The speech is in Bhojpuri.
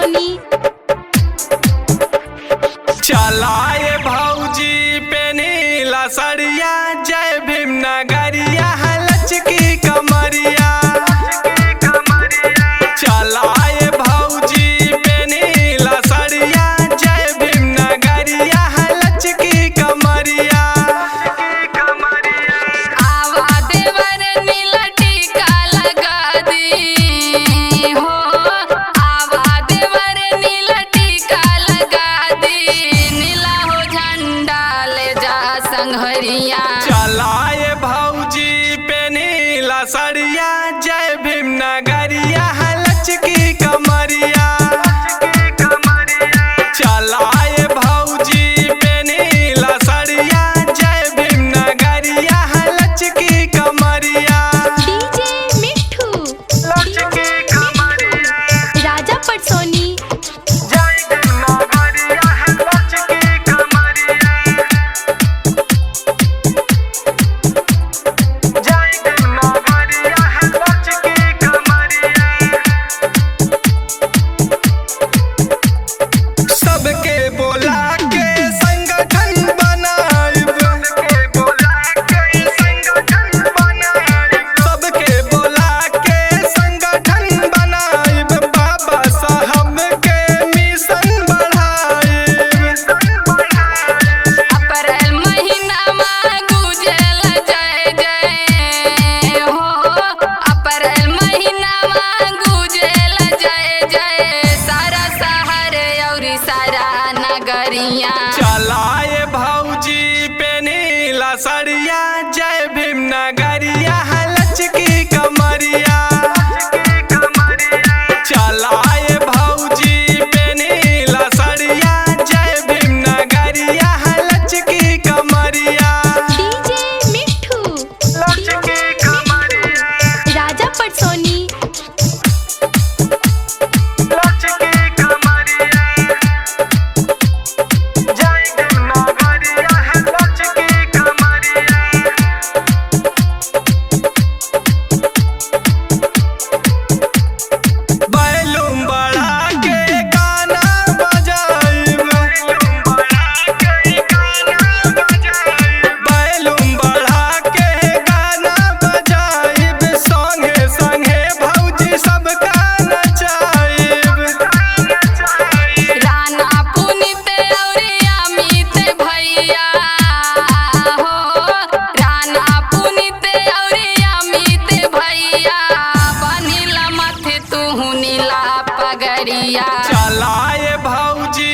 सोनी। चलाए भौजी पे नीला सड़िया, जय भीम नगरिया लचकी कमरिया। चलाए भौजी पे नीला सड़िया, जय भीम नगरिया लचकी कमरिया। आवा देवर नीला टीका लगा दी हो, आवा देवर नीला टीका लगा दी, नीला हो झंडा ले जा संघरिया। चलाए भौजी पे नीला सड़िया, जय भीम नगरिया लचकी कमरिया। चलाए भौजी पे नीला सड़िया, जय भीम नगरिया लचकी कमरिया। डीजे मिठू लचकी कमरिया, राजा पटसोनी। जय भीम नगरिया लचकी कमरिया। जय भीम नगरिया लचकी कमरिया। सबके बोला के संगठन बनाइब, सबके बोला के संगठन बनाइब, सबके बोला के संगठन बनाइब, बाबा साहब के मिशन बढ़ाइब। अप्रैल महीना में गुजल जय जय हो, अप्रैल महीना में गुजल जय जय, सारा शहर और सारा नगरिया। चलाए भौजी पे नीला सड़िया, जय भीम नगरिया लचकी कमरिया। चलाए भौजी पे नीला सड़िया, जय भीम नगरिया लचकी कमरिया। डीजे मिठू लचकी कमरिया, राजा पटसोनी। लचकी कमरिया। जय भीम नगरिया लचकी कमरिया। बैलूम बढ़ा के गाना बजाइब, बैलूम बढ़ा के गाना बजाइब, संगे संगे भौजी सबका नचाइब। राना पुनीत और अमित भैया हो, राना पुनीत और अमित भैया, बनिला मथे तू नीला पगड़िया। चलाए भौजी